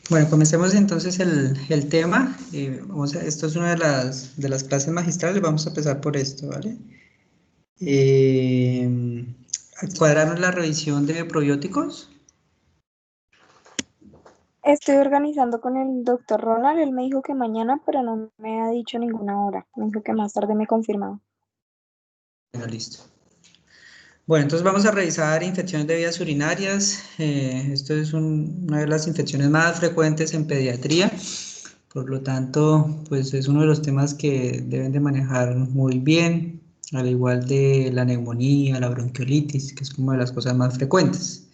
Bueno, comencemos entonces el tema. Esto es una de las clases magistrales, vamos a empezar por esto, ¿vale? ¿Cuadraron la revisión de probióticos? Estoy organizando con el doctor Ronald, él me dijo que mañana, pero no me ha dicho ninguna hora. Me dijo que más tarde me confirmaba. Bueno, listo. Bueno, entonces vamos a revisar infecciones de vías urinarias. Esto es una de las infecciones más frecuentes en pediatría. Por lo tanto, pues es uno de los temas que deben de manejar muy bien, al igual de la neumonía, la bronquiolitis, que es como de las cosas más frecuentes.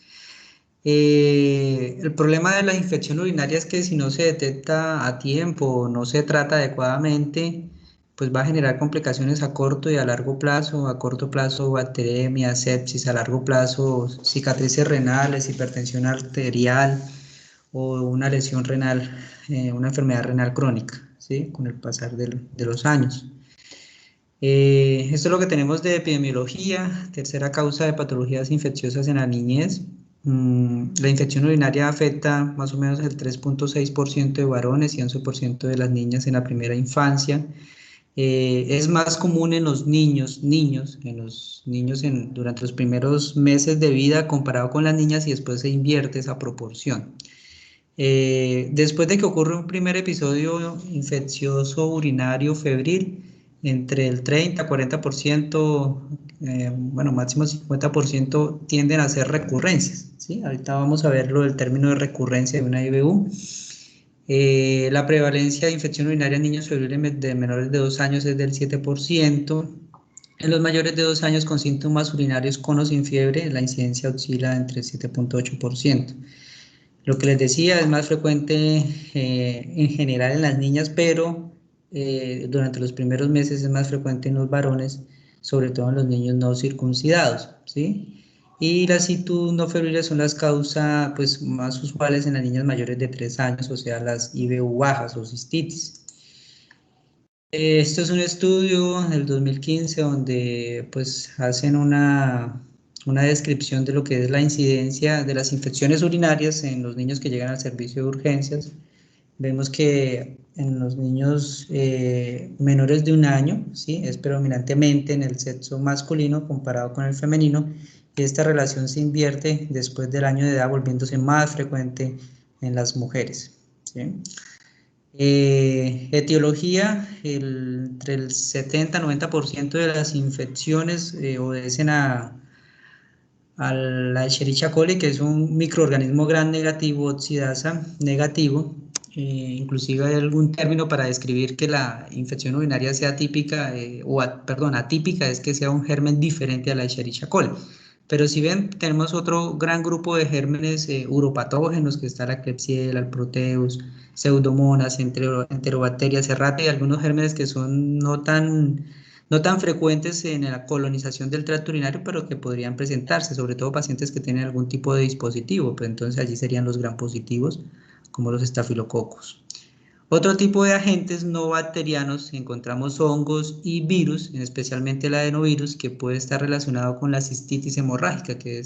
El problema de la infección urinaria es que si no se detecta a tiempo o no se trata adecuadamente, pues va a generar complicaciones a corto y a largo plazo. A corto plazo, bacteremia, sepsis; a largo plazo, cicatrices renales, hipertensión arterial o una lesión renal, una enfermedad renal crónica, ¿sí? Con el pasar de los años. Esto es lo que tenemos de epidemiología. Tercera causa de patologías infecciosas en la niñez. La infección urinaria afecta más o menos el 3.6% de varones y 11% de las niñas en la primera infancia. Es más común en los niños durante los primeros meses de vida comparado con las niñas, y después se invierte esa proporción. Después de que ocurre un primer episodio infeccioso urinario febril, entre el 30 a 40%, bueno, máximo 50% tienden a ser recurrencias, ¿sí? Ahorita vamos a verlo, el término de recurrencia de una IBU. La prevalencia de infección urinaria en niños febriles de menores de 2 años es del 7%. En los mayores de 2 años con síntomas urinarios con o sin fiebre, la incidencia oscila entre el 7.8%. Lo que les decía, es más frecuente en general en las niñas, pero durante los primeros meses es más frecuente en los varones, sobre todo en los niños no circuncidados, ¿sí? Y las citus no febriles son las causas pues, más usuales en las niñas mayores de 3 años, o sea, las IBU bajas o cistitis. Esto es un estudio del 2015 donde pues hacen una descripción de lo que es la incidencia de las infecciones urinarias en los niños que llegan al servicio de urgencias. Vemos que en los niños menores de 1 año, ¿sí? Es predominantemente en el sexo masculino comparado con el femenino, y esta relación se invierte después del año de edad, volviéndose más frecuente en las mujeres, ¿sí? Etiología, entre el 70-90% de las infecciones obedecen a la Escherichia coli, que es un microorganismo gram negativo, oxidasa negativo. Inclusive hay algún término para describir que la infección urinaria sea típica, atípica, es que sea un germen diferente a la Escherichia coli. Pero si ven, tenemos otro gran grupo de gérmenes uropatógenos, que está la Klebsiella, el Proteus, Pseudomonas, Enterobacterias errata, y algunos gérmenes que son no tan frecuentes en la colonización del tracto urinario, pero que podrían presentarse, sobre todo pacientes que tienen algún tipo de dispositivo, pues entonces allí serían los gram positivos, como los estafilococos. Otro tipo de agentes no bacterianos, encontramos hongos y virus, especialmente el adenovirus, que puede estar relacionado con la cistitis hemorrágica, que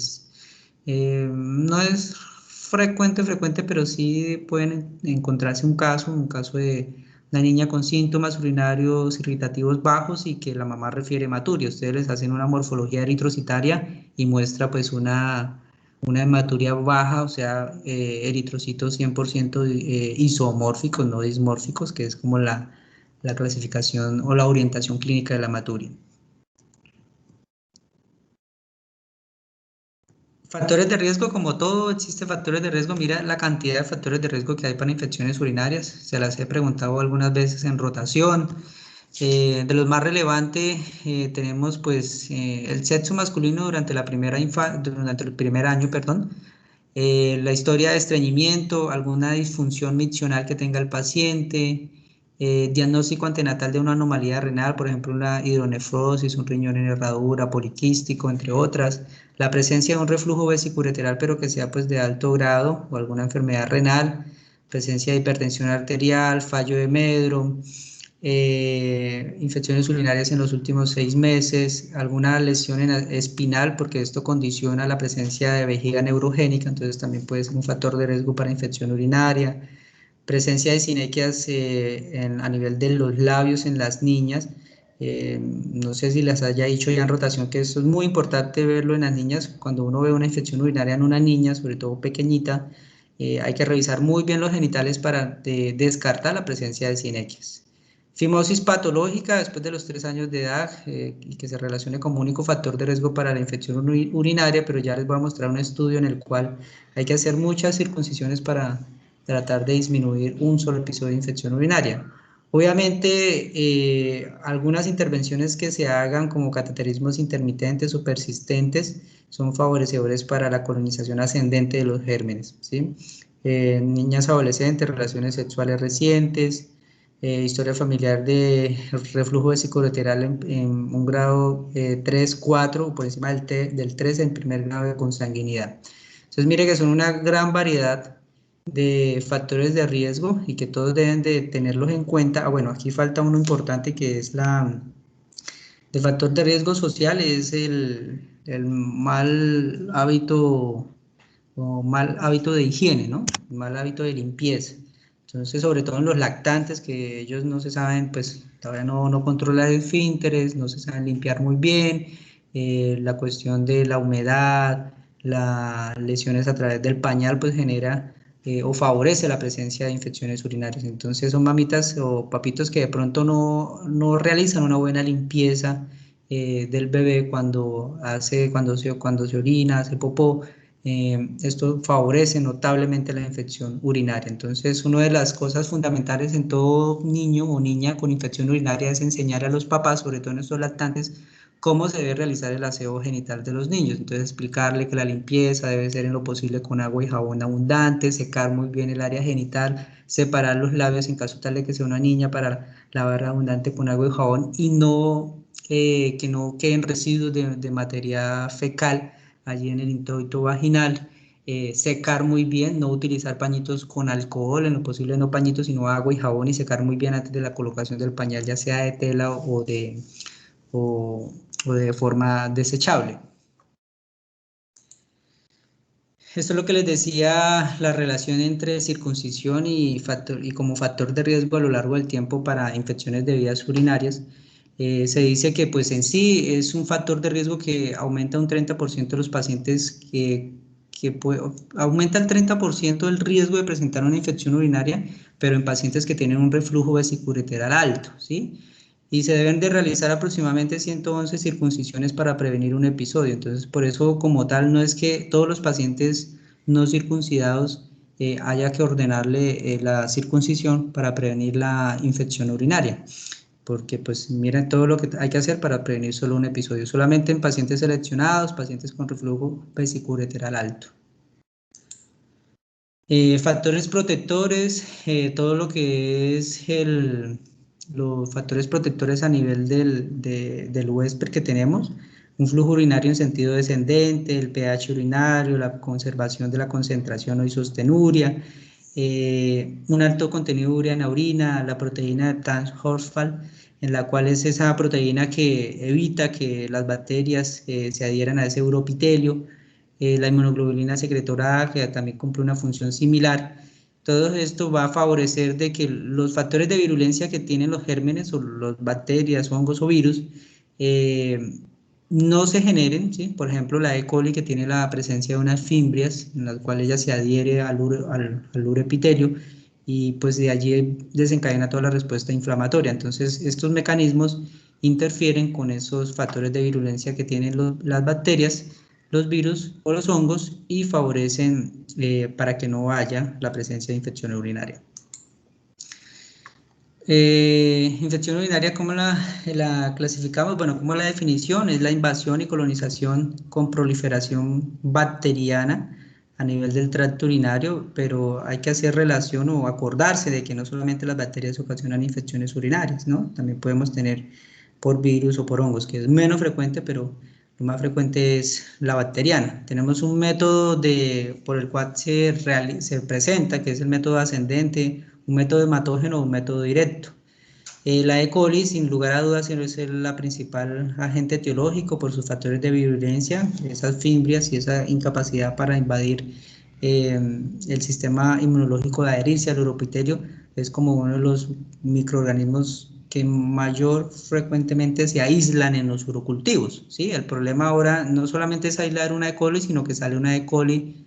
no es frecuente, pero sí pueden encontrarse un caso de una niña con síntomas urinarios irritativos bajos y que la mamá refiere hematuria. Ustedes les hacen una morfología eritrocitaria y muestra pues una hematuria baja, o sea, eritrocitos 100% isomórficos, no dismórficos, que es como la clasificación o la orientación clínica de la hematuria. Factores de riesgo, como todo, existe factores de riesgo. Mira la cantidad de factores de riesgo que hay para infecciones urinarias. Se las he preguntado algunas veces en rotación. De los más relevantes tenemos pues el sexo masculino durante durante el primer año, perdón. La historia de estreñimiento, alguna disfunción miccional que tenga el paciente, diagnóstico antenatal de una anomalía renal, por ejemplo, una hidronefrosis, un riñón en herradura, poliquístico, entre otras, la presencia de un reflujo vesicureteral, pero que sea pues de alto grado, o alguna enfermedad renal, presencia de hipertensión arterial, fallo de Medro, infecciones urinarias en los últimos 6 meses, alguna lesión espinal, porque esto condiciona la presencia de vejiga neurogénica, entonces también puede ser un factor de riesgo para infección urinaria, presencia de sinequias a nivel de los labios en las niñas. No sé si les haya dicho ya en rotación que eso es muy importante verlo en las niñas. Cuando uno ve una infección urinaria en una niña, sobre todo pequeñita, hay que revisar muy bien los genitales para descartar la presencia de sinequias. Fimosis patológica después de los 3 años de edad y que se relacione como único factor de riesgo para la infección urinaria, pero ya les voy a mostrar un estudio en el cual hay que hacer muchas circuncisiones para tratar de disminuir un solo episodio de infección urinaria. Obviamente, algunas intervenciones que se hagan como cateterismos intermitentes o persistentes son favorecedores para la colonización ascendente de los gérmenes, ¿sí? Niñas adolescentes, relaciones sexuales recientes, historia familiar de reflujo vesicoureteral en un grado 3, 4 o por encima del 3 en primer grado de consanguinidad. Entonces, mire que son una gran variedad de factores de riesgo y que todos deben de tenerlos en cuenta. Bueno, aquí falta uno importante que es el factor de riesgo social, es el mal hábito o mal hábito de higiene, ¿no? Mal hábito de limpieza. Entonces, sobre todo en los lactantes, que ellos no se saben, pues todavía no controlan el esfínteres, no se saben limpiar muy bien, la cuestión de la humedad, las lesiones a través del pañal, pues genera o favorece la presencia de infecciones urinarias. Entonces, son mamitas o papitos que de pronto no realizan una buena limpieza del bebé cuando se orina, hace popó. Esto favorece notablemente la infección urinaria. Entonces, una de las cosas fundamentales en todo niño o niña con infección urinaria es enseñar a los papás, sobre todo en estos lactantes, cómo se debe realizar el aseo genital de los niños. Entonces, explicarle que la limpieza debe ser en lo posible con agua y jabón abundante, secar muy bien el área genital, separar los labios en caso tal de que sea una niña para lavar abundante con agua y jabón y que no queden residuos de materia fecal allí en el introito vaginal, secar muy bien, no utilizar pañitos con alcohol, en lo posible no pañitos, sino agua y jabón y secar muy bien antes de la colocación del pañal, ya sea de tela o, o de forma desechable. Esto es lo que les decía, la relación entre circuncisión y como factor de riesgo a lo largo del tiempo para infecciones de vías urinarias. Se dice que pues en sí es un factor de riesgo que aumenta un 30% de los pacientes aumenta el 30% del riesgo de presentar una infección urinaria, pero en pacientes que tienen un reflujo vesicoureteral alto, ¿sí? Y se deben de realizar aproximadamente 111 circuncisiones para prevenir un episodio. Entonces, por eso como tal, no es que todos los pacientes no circuncidados haya que ordenarle la circuncisión para prevenir la infección urinaria, porque pues miren todo lo que hay que hacer para prevenir solo un episodio, solamente en pacientes seleccionados, pacientes con reflujo vesicoureteral alto. Factores protectores, todo lo que es los factores protectores a nivel del huésped que tenemos, un flujo urinario en sentido descendente, el pH urinario, la conservación de la concentración o isostenuria, un alto contenido de urea en la orina, la proteína de Taft-Horsfall, en la cual es esa proteína que evita que las bacterias se adhieran a ese uropitelio, la inmunoglobulina secretora A, que también cumple una función similar. Todo esto va a favorecer de que los factores de virulencia que tienen los gérmenes o las bacterias, hongos o virus no se generen, ¿sí? Por ejemplo, la E. coli que tiene la presencia de unas fimbrias en las cuales ella se adhiere al uroepitelio y pues de allí desencadena toda la respuesta inflamatoria. Entonces, estos mecanismos interfieren con esos factores de virulencia que tienen las bacterias, los virus o los hongos y favorecen para que no haya la presencia de infección urinaria. Infección urinaria, ¿cómo la clasificamos? Bueno, como la definición es la invasión y colonización con proliferación bacteriana a nivel del tracto urinario, pero hay que hacer relación o acordarse de que no solamente las bacterias ocasionan infecciones urinarias, ¿no? También podemos tener por virus o por hongos, que es menos frecuente, pero lo más frecuente es la bacteriana. Tenemos un método por el cual se presenta, que es el método ascendente, un método hematógeno o un método directo. La E. coli, sin lugar a dudas, es la principal agente etiológico por sus factores de virulencia, esas fimbrias y esa incapacidad para invadir el sistema inmunológico de adherirse al uropitelio. Es como uno de los microorganismos que mayor frecuentemente se aíslan en los urocultivos, ¿sí? El problema ahora no solamente es aislar una E. coli, sino que sale una E. coli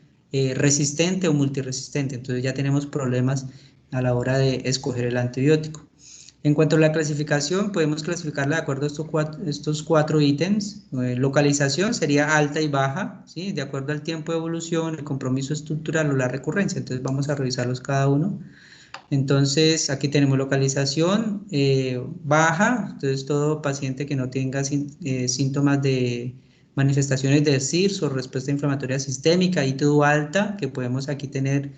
resistente o multiresistente. Entonces ya tenemos problemas a la hora de escoger el antibiótico. En cuanto a la clasificación, podemos clasificarla de acuerdo a estos cuatro ítems. Localización sería alta y baja, ¿sí? De acuerdo al tiempo de evolución, el compromiso estructural o la recurrencia. Entonces vamos a revisarlos cada uno. Entonces aquí tenemos localización baja, entonces todo paciente que no tenga síntomas de manifestaciones de CIRS o respuesta inflamatoria sistémica, y todo alta, que podemos aquí tener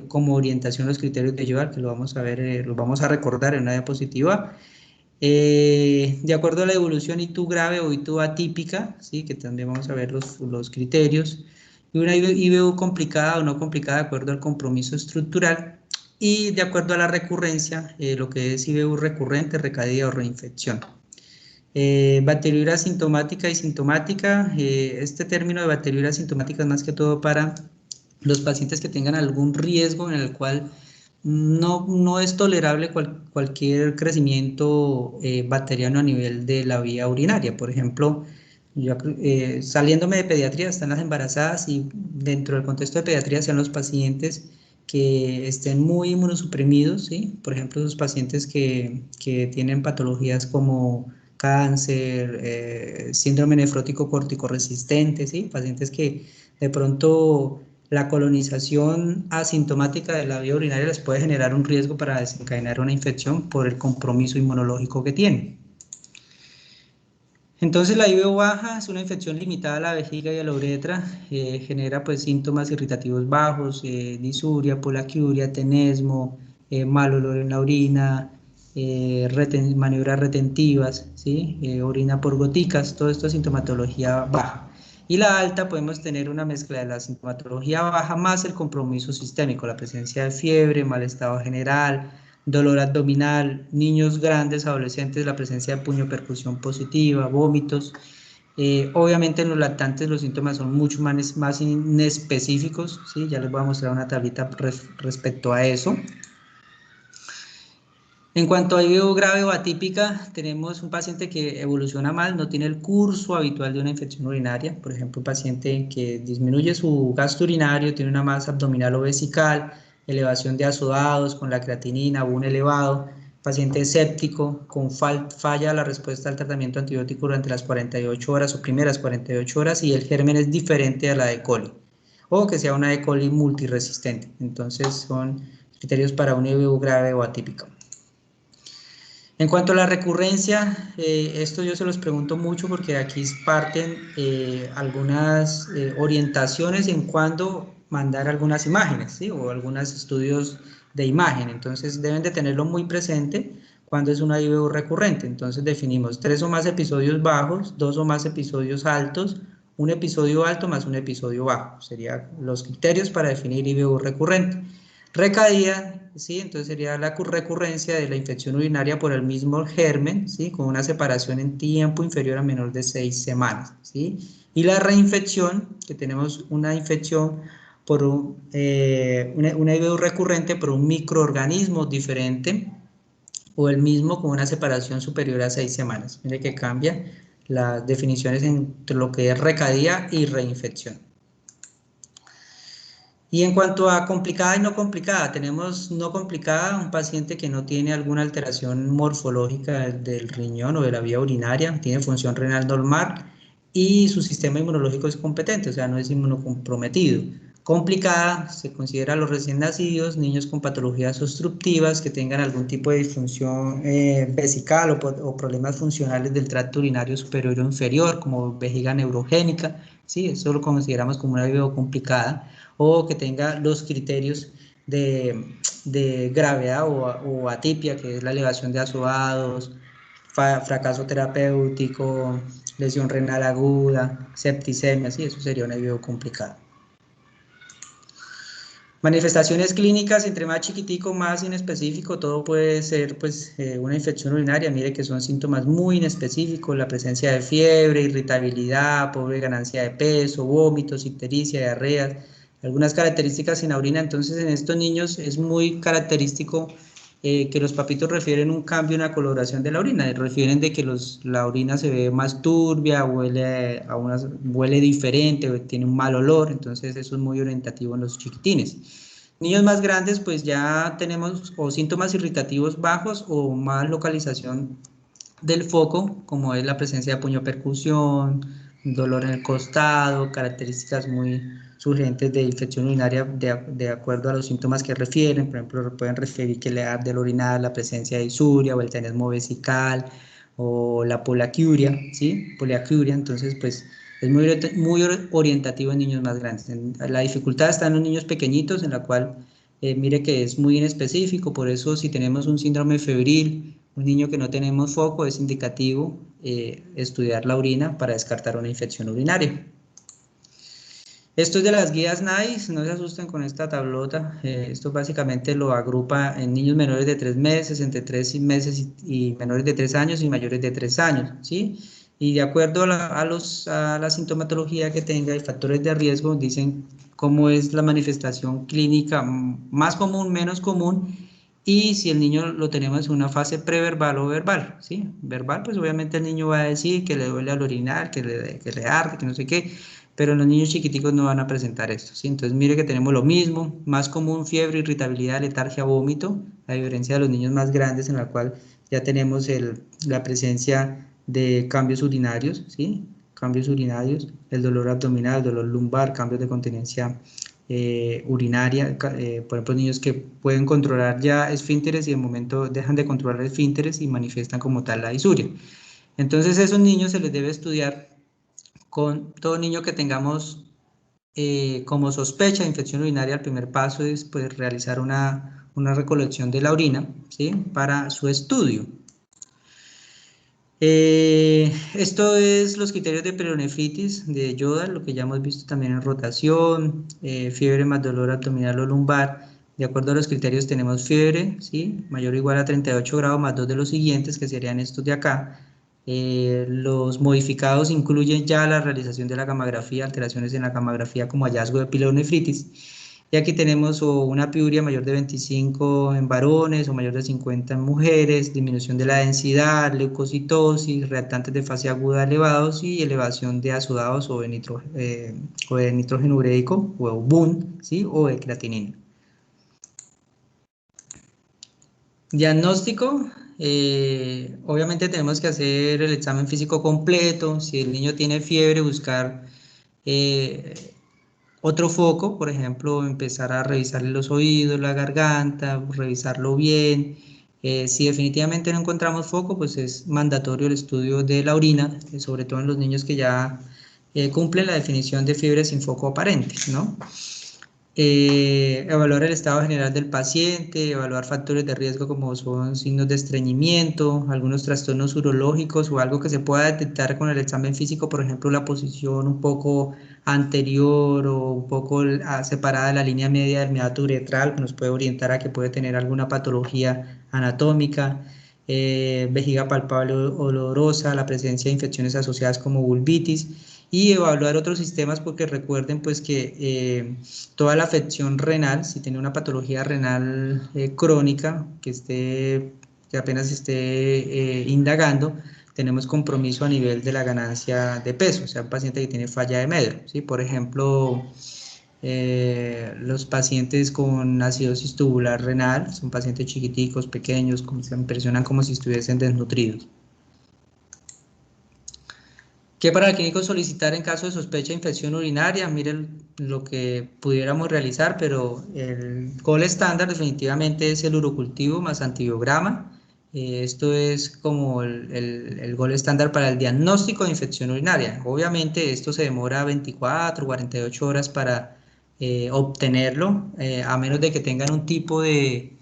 como orientación los criterios de Joule, que lo vamos a ver, los vamos a recordar en una diapositiva. De acuerdo a la evolución ITU grave o ITU atípica, ¿sí? Que también vamos a ver los criterios, y una IBU complicada o no complicada de acuerdo al compromiso estructural, y de acuerdo a la recurrencia, lo que es IBU recurrente, recaída o reinfección. Bacteriuria asintomática y sintomática. Este término de bacteriuria asintomática es más que todo para los pacientes que tengan algún riesgo en el cual no es tolerable cualquier crecimiento bacteriano a nivel de la vía urinaria. Por ejemplo, yo, saliéndome de pediatría, están las embarazadas, y dentro del contexto de pediatría sean los pacientes que estén muy inmunosuprimidos, ¿sí? Por ejemplo, los pacientes que tienen patologías como cáncer, síndrome nefrótico corticoresistente, ¿sí? Pacientes que de pronto la colonización asintomática de la vía urinaria les puede generar un riesgo para desencadenar una infección por el compromiso inmunológico que tienen. Entonces la IBU baja es una infección limitada a la vejiga y a la uretra, genera pues síntomas irritativos bajos, disuria, polaquiuria, tenesmo, mal olor en la orina, maniobras retentivas, ¿sí? Orina por goticas, todo esto es sintomatología baja. Y la alta podemos tener una mezcla de la sintomatología baja más el compromiso sistémico, la presencia de fiebre, mal estado general, dolor abdominal, niños grandes, adolescentes, la presencia de puño percusión positiva, vómitos. Obviamente en los lactantes los síntomas son mucho más inespecíficos, ¿sí? Ya les voy a mostrar una tablita respecto a eso. En cuanto a IBU grave o atípica, tenemos un paciente que evoluciona mal, no tiene el curso habitual de una infección urinaria. Por ejemplo, un paciente que disminuye su gasto urinario, tiene una masa abdominal o vesical, elevación de azodados con la creatinina, un elevado, paciente séptico, con falla la respuesta al tratamiento antibiótico durante las 48 horas o primeras 48 horas, y el germen es diferente a la de coli, o que sea una E. coli multiresistente. Entonces son criterios para un IBU grave o atípico. En cuanto a la recurrencia, esto yo se los pregunto mucho porque aquí parten algunas orientaciones en cuándo mandar algunas imágenes, ¿sí? O algunos estudios de imagen. Entonces deben de tenerlo muy presente cuando es una IBU recurrente. Entonces definimos 3 o más episodios bajos, 2 o más episodios altos, un episodio alto más un episodio bajo. Serían los criterios para definir IBU recurrente. Recaída, ¿sí? Entonces sería la recurrencia de la infección urinaria por el mismo germen, ¿sí? Con una separación en tiempo inferior a menor de 6 semanas, ¿sí? Y la reinfección, que tenemos una infección por una IBU recurrente por un microorganismo diferente o el mismo con una separación superior a 6 semanas. Mire que cambia las definiciones entre lo que es recaída y reinfección. Y en cuanto a complicada y no complicada, tenemos no complicada, un paciente que no tiene alguna alteración morfológica del riñón o de la vía urinaria, tiene función renal normal y su sistema inmunológico es competente, o sea, no es inmunocomprometido. Complicada, se considera a los recién nacidos, niños con patologías obstructivas que tengan algún tipo de disfunción vesical o problemas funcionales del tracto urinario superior o inferior, como vejiga neurogénica, ¿sí? Eso lo consideramos como una IBU complicada, o que tenga los criterios de gravedad o atipia, que es la elevación de azoados, fracaso terapéutico, lesión renal aguda, septicemia, sí, eso sería una IBU complicada. Manifestaciones clínicas, entre más chiquitico, más inespecífico, todo puede ser pues una infección urinaria. Mire que son síntomas muy inespecíficos, la presencia de fiebre, irritabilidad, pobre ganancia de peso, vómitos, ictericia, diarreas, algunas características en la orina. Entonces en estos niños es muy característico que los papitos refieren un cambio en la coloración de la orina, refieren de que la orina se ve más turbia, huele diferente, tiene un mal olor, entonces eso es muy orientativo en los chiquitines. Niños más grandes, pues ya tenemos o síntomas irritativos bajos o más localización del foco, como es la presencia de puño percusión, dolor en el costado, características muy surgentes de infección urinaria de acuerdo a los síntomas que refieren. Por ejemplo, pueden referir que le arde el orinar, la presencia de isuria o el tenesmo vesical o la poliacuria, ¿sí? Poliacuria, entonces pues es muy orientativo en niños más grandes. La dificultad está en los niños pequeñitos, en la cual mire que es muy inespecífico, por eso si tenemos un síndrome febril, un niño que no tenemos foco, es indicativo estudiar la orina para descartar una infección urinaria. Esto es de las guías NICE, no se asusten con esta tablota, esto básicamente lo agrupa en niños menores de 3 meses, entre 3 meses y menores de 3 años y mayores de 3 años, ¿sí? Y de acuerdo a la sintomatología que tenga y factores de riesgo, dicen cómo es la manifestación clínica más común, menos común, y si el niño lo tenemos en una fase preverbal o verbal, ¿sí? Verbal, pues obviamente el niño va a decir que le duele al orinar, que le arde, que no sé qué, pero los niños chiquiticos no van a presentar esto, ¿sí? Entonces mire que tenemos lo mismo, más común fiebre, irritabilidad, letargia, vómito, a diferencia de los niños más grandes en la cual ya tenemos la presencia de cambios urinarios, ¿sí? Cambios urinarios, el dolor abdominal, el dolor lumbar, cambios de continencia urinaria, por ejemplo, niños que pueden controlar ya esfínteres y de momento dejan de controlar esfínteres y manifiestan como tal la disuria. Entonces, a esos niños se les debe estudiar con todo niño que tengamos como sospecha de infección urinaria. El primer paso es pues, realizar una recolección de la orina, ¿sí? Para su estudio. Esto es los criterios de periodonefritis de Yoda, lo que ya hemos visto también en rotación, fiebre más dolor abdominal o lumbar. De acuerdo a los criterios tenemos fiebre, ¿sí? Mayor o igual a 38 grados más dos de los siguientes, que serían estos de acá. Los modificados incluyen ya la realización de la gamografía, alteraciones en la gamografía como hallazgo de pielonefritis. Y aquí tenemos una piuria mayor de 25 en varones o mayor de 50 en mujeres, disminución de la densidad, leucocitosis, reactantes de fase aguda elevados y elevación de azodados o de nitrógeno ureico o BUN, ¿sí? O de creatinina. Diagnóstico, obviamente tenemos que hacer el examen físico completo. Si el niño tiene fiebre, buscar otro foco, por ejemplo, empezar a revisarle los oídos, la garganta, revisarlo bien. Si definitivamente no encontramos foco, pues es mandatorio el estudio de la orina, sobre todo en los niños que ya cumplen la definición de fiebre sin foco aparente, ¿no? Evaluar el estado general del paciente, evaluar factores de riesgo como son signos de estreñimiento, algunos trastornos urológicos o algo que se pueda detectar con el examen físico, por ejemplo, la posición un poco anterior o un poco separada de la línea media del meato uretral, que nos puede orientar a que puede tener alguna patología anatómica. Vejiga palpable olorosa, la presencia de infecciones asociadas como vulvitis y evaluar otros sistemas porque recuerden pues que toda la afección renal, si tiene una patología renal crónica que apenas esté indagando, tenemos compromiso a nivel de la ganancia de peso, o sea, un paciente que tiene falla de Medro, ¿sí? Por ejemplo, los pacientes con acidosis tubular renal, son pacientes chiquiticos, pequeños, se impresionan como si estuviesen desnutridos. ¿Qué para el clínico solicitar en caso de sospecha de infección urinaria? Miren lo que pudiéramos realizar, pero el gol estándar definitivamente es el urocultivo más antibiograma. Esto es como el gol estándar para el diagnóstico de infección urinaria. Obviamente esto se demora 24, 48 horas para obtenerlo, a menos de que tengan un tipo de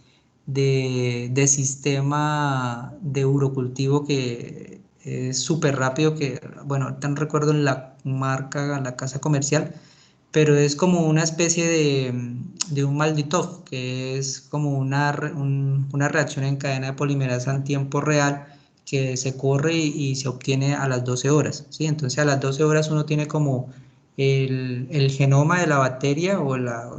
sistema de urocultivo que es súper rápido, que, bueno, ahorita no recuerdo la marca, la casa comercial, pero es como una especie de un malditof, que es como una reacción en cadena de polimerasa en tiempo real que se corre y se obtiene a las 12 horas, ¿sí? Entonces a las 12 horas uno tiene como el genoma de la bacteria o la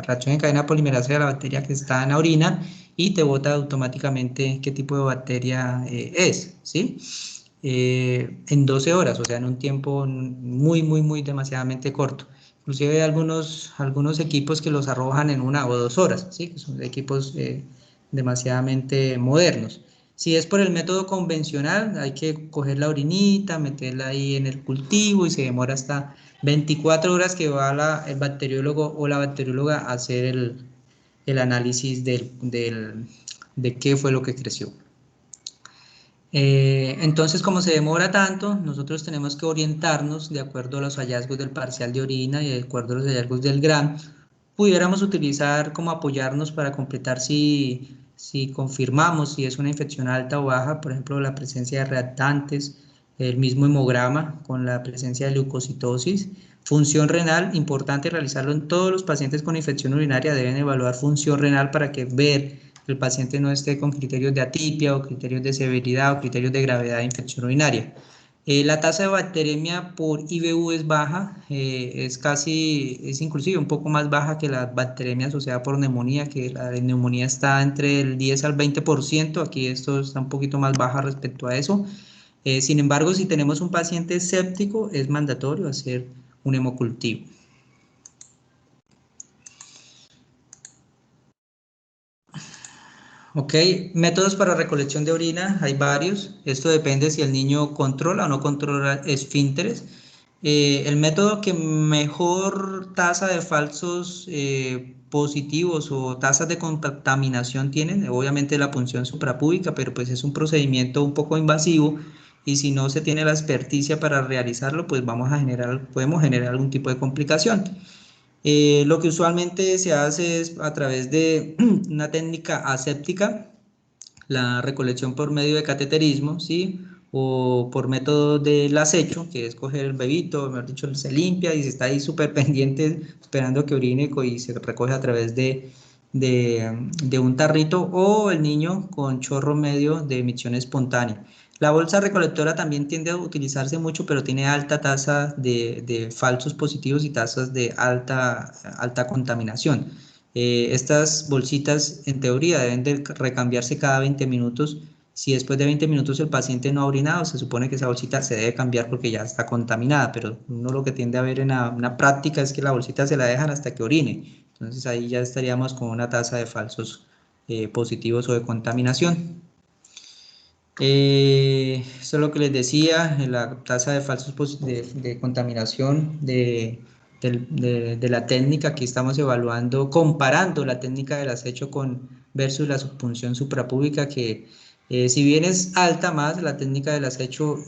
reacción en cadena de polimerasa de la bacteria que está en la orina y te bota automáticamente qué tipo de bacteria es, ¿sí? En 12 horas, o sea, en un tiempo muy demasiadamente corto. Inclusive hay algunos equipos que los arrojan en 1 o 2 horas, ¿sí? Que son equipos demasiadamente modernos. Si es por el método convencional, hay que coger la orinita, meterla ahí en el cultivo y se demora hasta 24 horas que va el bacteriólogo o la bacterióloga a hacer el análisis de qué fue lo que creció. Entonces, como se demora tanto, nosotros tenemos que orientarnos de acuerdo a los hallazgos del parcial de orina y de acuerdo a los hallazgos del GRAM. Pudiéramos utilizar como apoyarnos para completar si confirmamos si es una infección alta o baja, por ejemplo, la presencia de reactantes, el mismo hemograma con la presencia de leucocitosis. Función renal, importante realizarlo en todos los pacientes con infección urinaria, deben evaluar función renal para ver que el paciente no esté con criterios de atipia o criterios de severidad o criterios de gravedad de infección urinaria. La tasa de bacteremia por IBU es baja, es inclusive un poco más baja que la bacteremia asociada por neumonía, que la de neumonía está entre el 10 al 20%, aquí esto está un poquito más baja respecto a eso. Sin embargo, si tenemos un paciente séptico, es mandatorio hacer un hemocultivo. Ok, métodos para recolección de orina, hay varios. Esto depende si el niño controla o no controla esfínteres. El método que mejor tasa de falsos positivos o tasas de contaminación tienen, obviamente la punción suprapúbica, pero pues es un procedimiento un poco invasivo y si no se tiene la experticia para realizarlo, pues podemos generar algún tipo de complicación. Lo que usualmente se hace es a través de una técnica aséptica, la recolección por medio de cateterismo, ¿sí? O por método del acecho, que es coger el bebito, mejor dicho, se limpia y se está ahí súper pendiente esperando que orine y se recoge a través de un tarrito o el niño con chorro medio de emisión espontánea. La bolsa recolectora también tiende a utilizarse mucho, pero tiene alta tasa de falsos positivos y tasas de alta contaminación. Estas bolsitas en teoría deben de recambiarse cada 20 minutos. Si después de 20 minutos el paciente no ha orinado, se supone que esa bolsita se debe cambiar porque ya está contaminada, pero uno lo que tiende a ver en una práctica es que la bolsita se la dejan hasta que orine. Entonces ahí ya estaríamos con una tasa de falsos positivos o de contaminación. Esto es lo que les decía, la tasa de falsos de contaminación de la técnica. Aquí estamos evaluando, comparando la técnica del acecho versus la punción suprapúbica, que si bien es alta más, la técnica del acecho,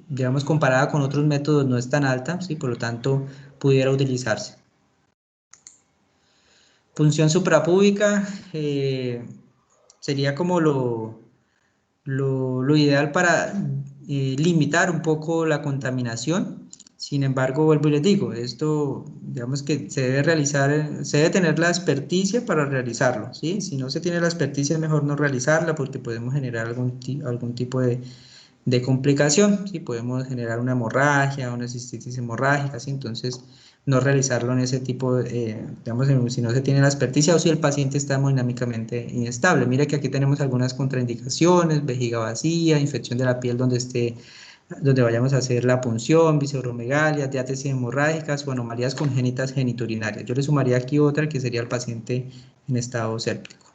digamos, comparada con otros métodos no es tan alta, ¿sí? Por lo tanto, pudiera utilizarse. Punción suprapúbica sería como lo ideal para limitar un poco la contaminación. Sin embargo, vuelvo y les digo, esto, digamos que se debe realizar, se debe tener la experticia para realizarlo, ¿sí? Si no se tiene la experticia, es mejor no realizarla porque podemos generar algún tipo de complicación, ¿sí? Podemos generar una hemorragia, una cistitis hemorrágica, ¿sí? Entonces, no realizarlo en ese tipo, digamos, si no se tiene la experticia o si el paciente está hemodinámicamente inestable. Mira que aquí tenemos algunas contraindicaciones: vejiga vacía, infección de la piel donde vayamos a hacer la punción, visceromegalia, diátesis hemorrágicas o anomalías congénitas geniturinarias. Yo le sumaría aquí otra que sería el paciente en estado séptico.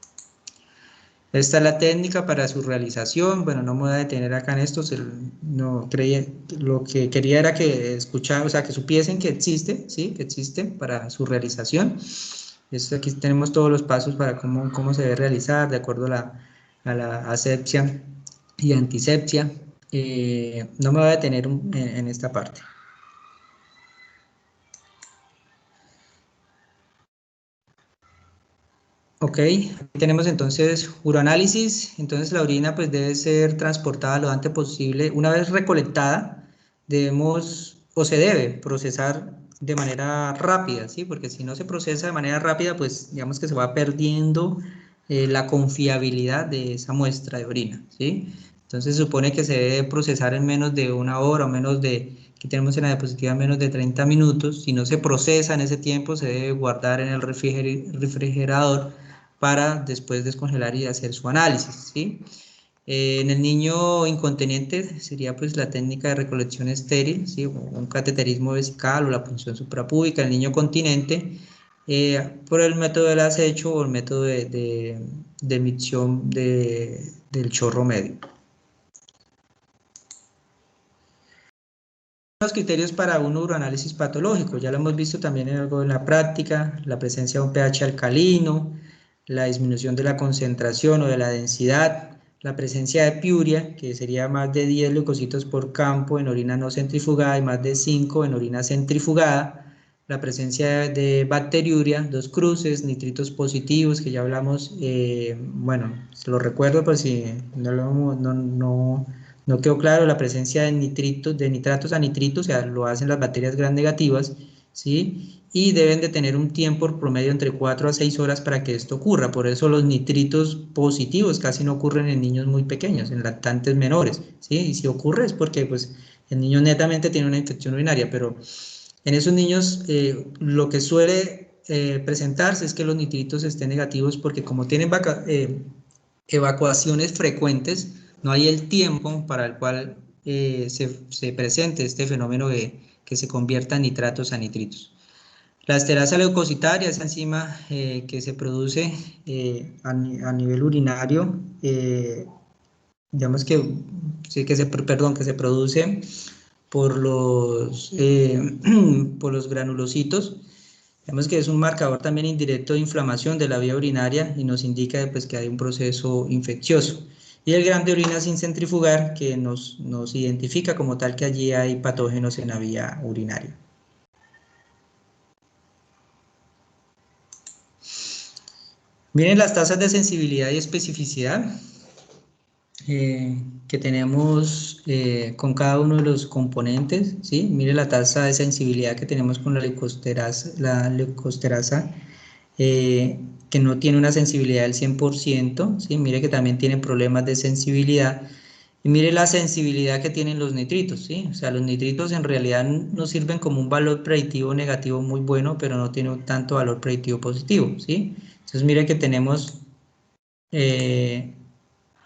Esta es la técnica para su realización. Bueno, no me voy a detener acá en esto. No creía, lo que quería era que escucharan, o sea, que supiesen que existe, ¿sí? Que existe para su realización. Aquí tenemos todos los pasos para cómo se debe realizar de acuerdo a la asepsia y antisepsia. No me voy a detener en esta parte. Ok, aquí tenemos entonces uroanálisis. Entonces la orina pues debe ser transportada lo antes posible. Una vez recolectada, debemos o se debe procesar de manera rápida, ¿sí? Porque si no se procesa de manera rápida, pues digamos que se va perdiendo la confiabilidad de esa muestra de orina, ¿sí? Entonces se supone que se debe procesar en menos de una hora o menos de, que tenemos en la diapositiva, menos de 30 minutos. Si no se procesa en ese tiempo, se debe guardar en el refrigerador para después descongelar y hacer su análisis, ¿sí? En el niño incontinente sería pues la técnica de recolección estéril, ¿sí? O un cateterismo vesical o la punción suprapúbica. El niño continente por el método del acecho o el método de micción del chorro medio. Los criterios para un uroanálisis patológico, ya lo hemos visto también en algo en la práctica, la presencia de un pH alcalino, la disminución de la concentración o de la densidad, la presencia de piuria, que sería más de 10 leucocitos por campo en orina no centrifugada y más de 5 en orina centrifugada, la presencia de bacteriuria, 2 cruces, nitritos positivos, que ya hablamos, bueno, lo recuerdo por si no quedó claro, la presencia de nitritos, de nitratos a nitritos, o sea, lo hacen las bacterias gram negativas, ¿sí? Y deben de tener un tiempo promedio entre 4 a 6 horas para que esto ocurra. Por eso los nitritos positivos casi no ocurren en niños muy pequeños, en lactantes menores, ¿sí? Y si ocurre es porque pues, el niño netamente tiene una infección urinaria, pero en esos niños lo que suele presentarse es que los nitritos estén negativos porque como tienen evacuaciones frecuentes, no hay el tiempo para el cual se presente este fenómeno que se convierta en nitratos a nitritos. La esterasa leucocitaria, esa enzima que se produce a nivel urinario, digamos que, sí, que se produce por los granulocitos. Vemos que es un marcador también indirecto de inflamación de la vía urinaria y nos indica pues, que hay un proceso infeccioso. Y el grano de orina sin centrifugar que nos identifica como tal que allí hay patógenos en la vía urinaria. Miren las tasas de sensibilidad y especificidad que tenemos con cada uno de los componentes, ¿sí? Mire la tasa de sensibilidad que tenemos con la leucosterasa, que no tiene una sensibilidad del 100%, ¿sí? Mire que también tiene problemas de sensibilidad. Y mire la sensibilidad que tienen los nitritos, ¿sí? O sea, los nitritos en realidad nos sirven como un valor predictivo negativo muy bueno, pero no tiene tanto valor predictivo positivo, ¿sí? Entonces mire que tenemos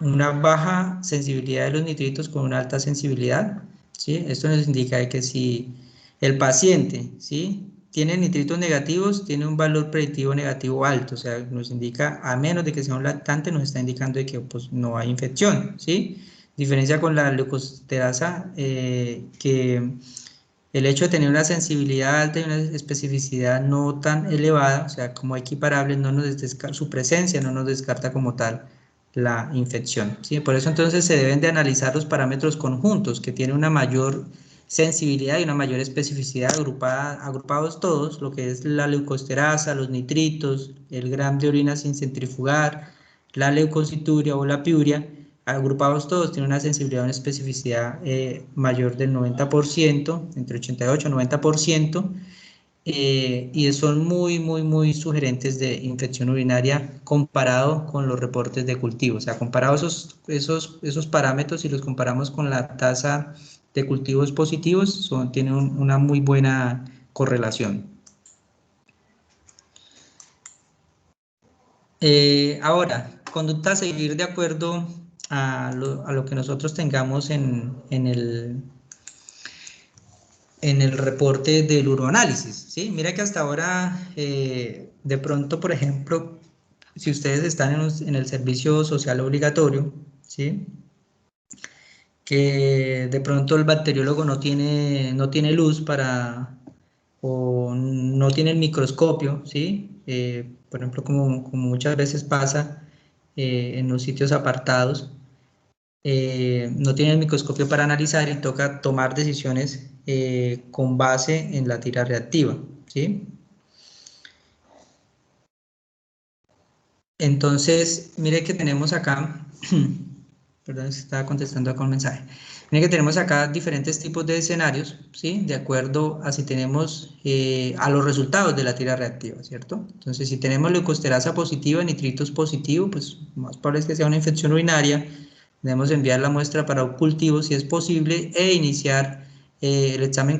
una baja sensibilidad de los nitritos con una alta sensibilidad, ¿sí? Esto nos indica de que si el paciente, ¿sí?, tiene nitritos negativos, tiene un valor predictivo negativo alto, o sea, nos indica, a menos de que sea un lactante, nos está indicando de que pues, no hay infección, ¿sí? Diferencia con la leucosterasa, que el hecho de tener una sensibilidad alta y una especificidad no tan elevada, o sea, como equiparables, su presencia no nos descarta como tal la infección, ¿sí? Por eso entonces se deben de analizar los parámetros conjuntos que tienen una mayor sensibilidad y una mayor especificidad agrupados todos, lo que es la leucosterasa, los nitritos, el gram de orina sin centrifugar, la leucocituria o la piuria, agrupados todos tienen una sensibilidad, una especificidad mayor del 90%, entre 88 y 90%, y son muy sugerentes de infección urinaria comparado con los reportes de cultivo. O sea, comparado esos parámetros y los comparamos con la tasa de cultivos positivos, tienen una muy buena correlación. Ahora, conducta a seguir de acuerdo a lo que nosotros tengamos en el reporte del uroanálisis, ¿sí? Mira que hasta ahora, de pronto, por ejemplo, si ustedes están en el servicio social obligatorio, ¿sí?, que de pronto el bacteriólogo no tiene luz o no tiene el microscopio, ¿sí? Por ejemplo, como muchas veces pasa en los sitios apartados, no tiene el microscopio para analizar y toca tomar decisiones con base en la tira reactiva, ¿sí? Entonces, mire que tenemos acá, perdón, estaba contestando acá un mensaje. Miren que tenemos acá diferentes tipos de escenarios, ¿sí? De acuerdo a si tenemos a los resultados de la tira reactiva, ¿cierto? Entonces, si tenemos leucosterasa positiva, nitritos positivo, pues más probable es que sea una infección urinaria. Debemos enviar la muestra para un cultivo si es posible e iniciar el examen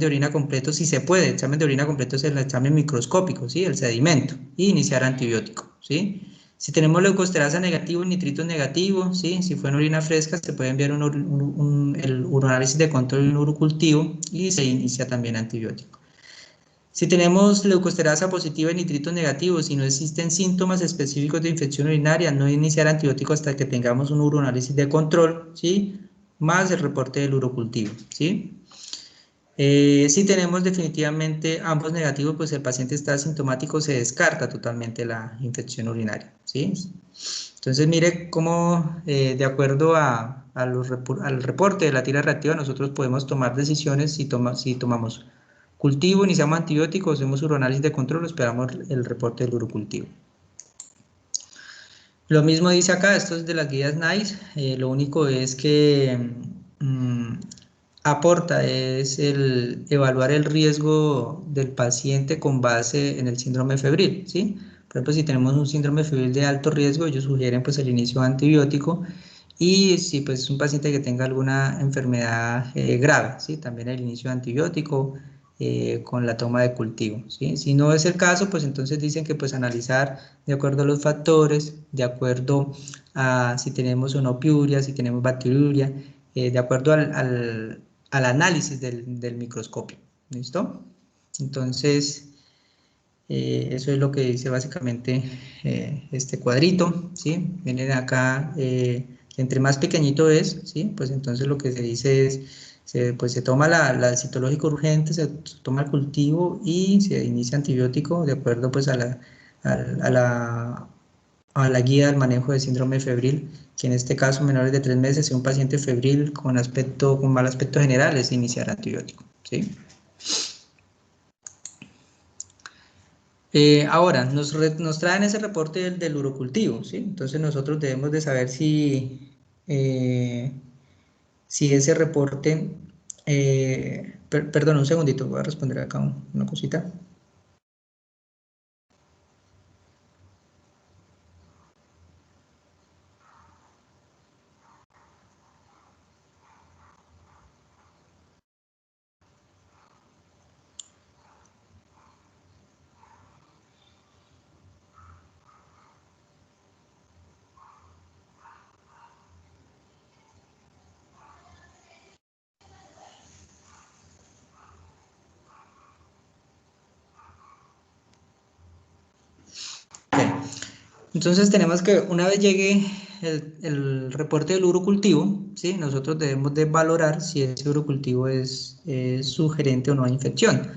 de orina completo si se puede. El examen de orina completo es el examen microscópico, ¿sí? El sedimento, y iniciar antibiótico, ¿sí? Si tenemos leucosterasa negativo, nitritos negativos, ¿sí? Si fue en orina fresca, se puede enviar el uroanálisis de control y un urocultivo y se inicia también antibiótico. Si tenemos leucosterasa positiva y nitritos negativos y no existen síntomas específicos de infección urinaria, no iniciar antibiótico hasta que tengamos un uroanálisis de control, ¿sí? Más el reporte del urocultivo, ¿sí? Si tenemos definitivamente ambos negativos, pues el paciente está asintomático, se descarta totalmente la infección urinaria, ¿sí? Entonces, mire cómo, de acuerdo al reporte de la tira reactiva, nosotros podemos tomar decisiones si tomamos cultivo, iniciamos antibióticos, hacemos uroanálisis de control, esperamos el reporte del urocultivo. Lo mismo dice acá, esto es de las guías NICE, lo único es que aporta es el evaluar el riesgo del paciente con base en el síndrome febril, ¿sí? Por ejemplo, si tenemos un síndrome febril de alto riesgo, ellos sugieren pues el inicio de antibiótico, y si pues es un paciente que tenga alguna enfermedad grave, ¿sí? También el inicio de antibiótico con la toma de cultivo, ¿sí? Si no es el caso, pues entonces dicen que pues analizar de acuerdo a los factores, de acuerdo a si tenemos o no piuria, si tenemos bacteriuria, de acuerdo al análisis del microscopio, ¿listo? Entonces, eso es lo que dice básicamente este cuadrito, ¿sí? Vienen acá, entre más pequeñito es, ¿sí? Pues entonces lo que se dice es, pues se toma la citológica urgente, se toma el cultivo y se inicia antibiótico de acuerdo pues a la guía del manejo de síndrome febril, que en este caso menores de 3 meses, si un paciente febril con mal aspecto general, es iniciar antibiótico, ¿sí? Ahora, nos traen ese reporte del urocultivo, ¿sí? Entonces nosotros debemos de saber si ese reporte, perdón, un segundito, voy a responder acá una cosita. Okay. Entonces tenemos que, una vez llegue el reporte del urocultivo, ¿sí? Nosotros debemos de valorar si ese urocultivo es sugerente o no a infección.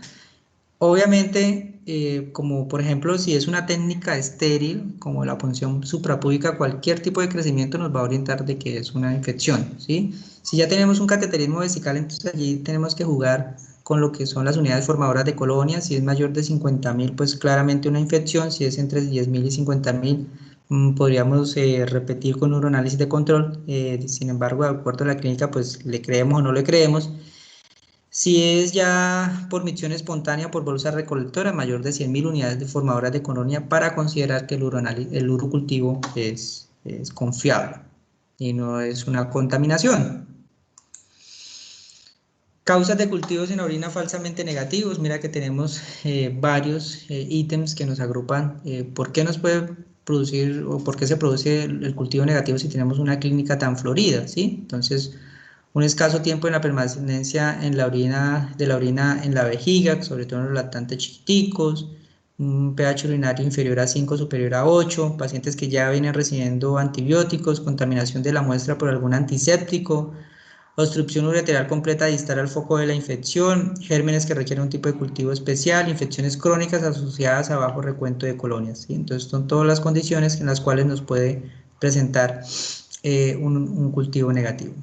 Obviamente, como por ejemplo, si es una técnica estéril, como la punción suprapúbica, cualquier tipo de crecimiento nos va a orientar de que es una infección, ¿sí? Si ya tenemos un cateterismo vesical, entonces allí tenemos que jugar con lo que son las unidades formadoras de colonias. Si es mayor de 50.000, pues claramente una infección. Si es entre 10.000 y 50.000, podríamos repetir con un análisis de control. Sin embargo, de acuerdo a la clínica, pues le creemos o no le creemos. Si es ya por micción espontánea por bolsa recolectora, mayor de 100.000 unidades de formadoras de colonia, para considerar que el urocultivo es confiable y no es una contaminación. Causas de cultivos en orina falsamente negativos. Mira que tenemos varios ítems que nos agrupan. ¿Por qué nos puede producir o por qué se produce el cultivo negativo si tenemos una clínica tan florida, ¿sí? Entonces, un escaso tiempo en la permanencia en de la orina en la vejiga, sobre todo en los lactantes chiquiticos, un pH urinario inferior a 5, superior a 8, pacientes que ya vienen recibiendo antibióticos, contaminación de la muestra por algún antiséptico, obstrucción ureteral completa distal al foco de la infección, gérmenes que requieren un tipo de cultivo especial, infecciones crónicas asociadas a bajo recuento de colonias, ¿sí? Entonces son todas las condiciones en las cuales nos puede presentar un cultivo negativo.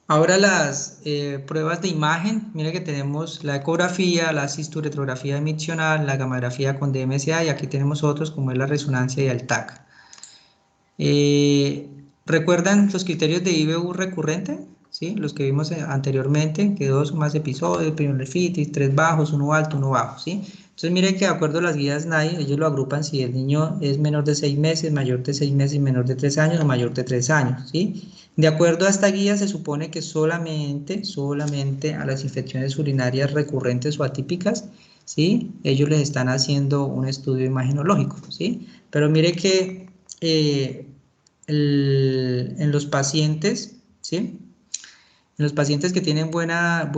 Ahora las pruebas de imagen, mira que tenemos la ecografía, la cisturetrografía miccional, la gamografía con DMSA, y aquí tenemos otros como es la resonancia y el TAC. ¿Recuerdan los criterios de IBU recurrente? ¿Sí? Los que vimos anteriormente, que 2 o más episodios, pielonefritis, 3 bajos, uno alto, uno bajo, ¿sí? Entonces mire que de acuerdo a las guías NAI, ellos lo agrupan si el niño es menor de 6 meses, mayor de 6 meses, menor de 3 años o mayor de 3 años, ¿sí? De acuerdo a esta guía se supone que solamente a las infecciones urinarias recurrentes o atípicas, ¿sí? Ellos les están haciendo un estudio imagenológico, ¿sí? Pero mire que en los pacientes, ¿sí? En los pacientes que tienen buena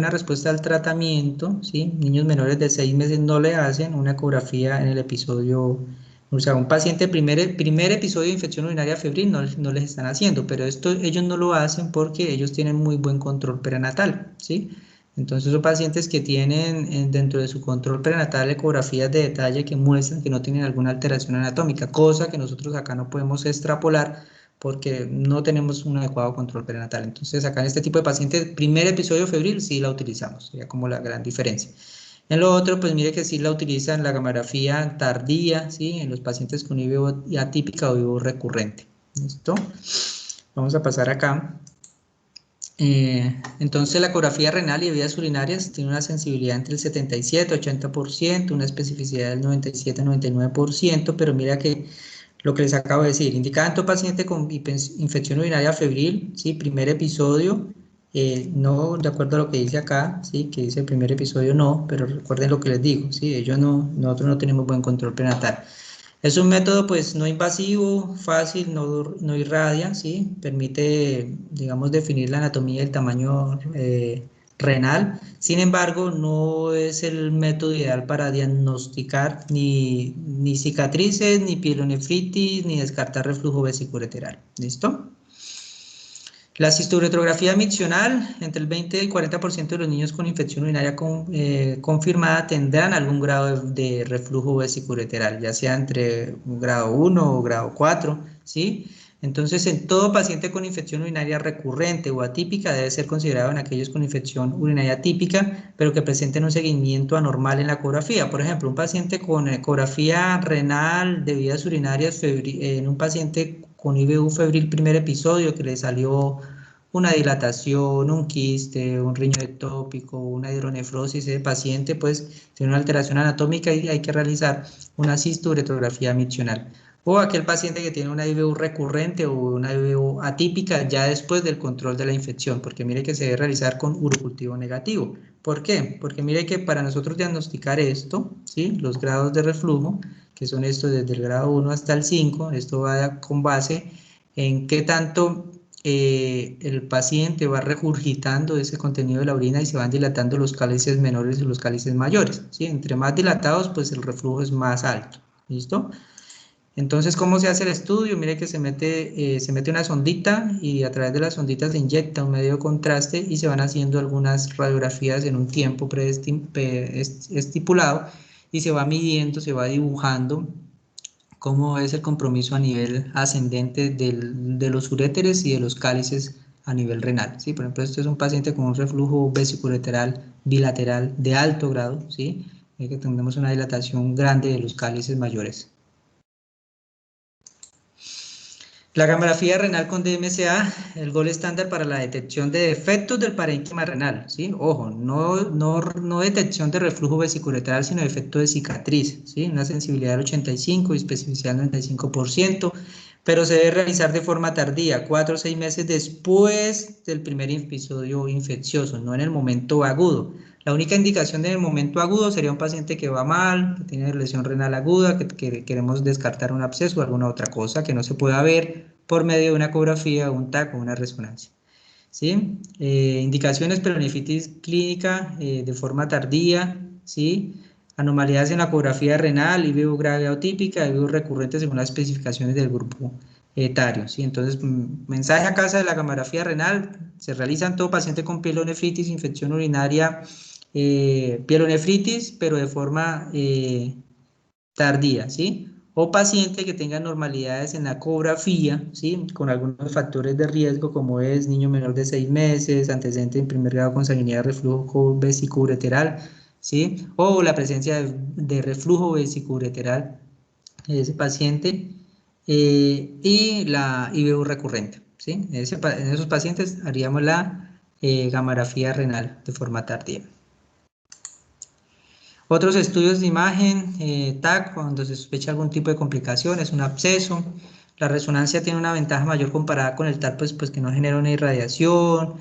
respuesta al tratamiento, ¿sí? Niños menores de 6 meses no le hacen una ecografía en el episodio, o sea, un paciente primer episodio de infección urinaria febril no les están haciendo, pero esto ellos no lo hacen porque ellos tienen muy buen control prenatal, ¿sí? Entonces son pacientes que tienen dentro de su control prenatal ecografías de detalle que muestran que no tienen alguna alteración anatómica, cosa que nosotros acá no podemos extrapolar porque no tenemos un adecuado control prenatal. Entonces, acá en este tipo de pacientes, primer episodio febril sí la utilizamos, sería como la gran diferencia. En lo otro, pues mire que sí la utilizan la gamografía tardía, ¿sí? En los pacientes con IVO atípica o IVO recurrente. ¿Listo? Vamos a pasar acá. Entonces, la ecografía renal y de vías urinarias tiene una sensibilidad entre el 77 y 80%, una especificidad del 97-99%, pero mira que lo que les acabo de decir, indicada en todo paciente con infección urinaria febril, ¿sí? Primer episodio, no de acuerdo a lo que dice acá, ¿sí? Que dice primer episodio no, pero recuerden lo que les digo, ¿sí? Nosotros no tenemos buen control prenatal. Es un método pues no invasivo, fácil, no irradia, ¿sí? Permite, digamos, definir la anatomía y el tamaño renal. Sin embargo, no es el método ideal para diagnosticar ni cicatrices, ni pielonefritis, ni descartar reflujo vesiculolateral. ¿Listo? La cistourografía miccional, entre el 20 y el 40% de los niños con infección urinaria confirmada tendrán algún grado de reflujo vesiculolateral, ya sea entre un grado 1 o grado 4, ¿sí? Entonces, en todo paciente con infección urinaria recurrente o atípica debe ser considerado en aquellos con infección urinaria típica, pero que presenten un seguimiento anormal en la ecografía. Por ejemplo, un paciente con ecografía renal de vías urinarias, en un paciente con IBU febril primer episodio que le salió una dilatación, un quiste, un riñón ectópico, una hidronefrosis, ese paciente pues tiene una alteración anatómica y hay que realizar una cisturetografía miccional. O aquel paciente que tiene una IBU recurrente o una IBU atípica ya después del control de la infección, porque mire que se debe realizar con urocultivo negativo. ¿Por qué? Porque mire que para nosotros diagnosticar esto, ¿sí? Los grados de reflujo, que son estos desde el grado 1 hasta el 5, esto va con base en qué tanto el paciente va regurgitando ese contenido de la orina y se van dilatando los cálices menores y los cálices mayores, ¿sí? Entre más dilatados, pues el reflujo es más alto, ¿listo? Entonces, ¿cómo se hace el estudio? Mire que se mete una sondita y a través de la sondita se inyecta un medio de contraste y se van haciendo algunas radiografías en un tiempo estipulado y se va midiendo, se va dibujando cómo es el compromiso a nivel ascendente de los uréteres y de los cálices a nivel renal, ¿sí? Por ejemplo, este es un paciente con un reflujo vesicoureteral bilateral de alto grado, ¿sí? Que tenemos una dilatación grande de los cálices mayores. La gamografía renal con DMSA, el gol estándar para la detección de defectos del parénquima renal, ¿sí? Ojo, no detección de reflujo vesiculolateral, sino defecto de cicatriz, ¿sí? Una sensibilidad del 85 y especificidad del 95%, pero se debe realizar de forma tardía, 4 o 6 meses después del primer episodio infeccioso, no en el momento agudo. La única indicación en el momento agudo sería un paciente que va mal, que tiene lesión renal aguda, que queremos descartar un absceso o alguna otra cosa que no se pueda ver por medio de una ecografía, un TAC o una resonancia. ¿Sí? Indicaciones, peronefritis clínica de forma tardía, ¿sí? Anomalías en la ecografía renal, IBU grave o típica, IBU recurrente según las especificaciones del grupo etario, ¿sí? Entonces, mensaje a casa de la gamografía renal, se realiza en todo paciente con pielonefritis, infección urinaria, pielonefritis, pero de forma tardía, ¿sí? O paciente que tenga normalidades en la ecografía, ¿sí? Con algunos factores de riesgo, como es niño menor de 6 meses, antecedente en primer grado con sanguinidad, reflujo vesicoureteral, ¿sí? O la presencia de reflujo vesicoureteral de ese paciente, y la IBU recurrente, ¿sí? En esos pacientes haríamos la gamografía renal de forma tardía. Otros estudios de imagen, TAC, cuando se sospecha algún tipo de complicación, es un absceso. La resonancia tiene una ventaja mayor comparada con el TAC, pues que no genera una irradiación.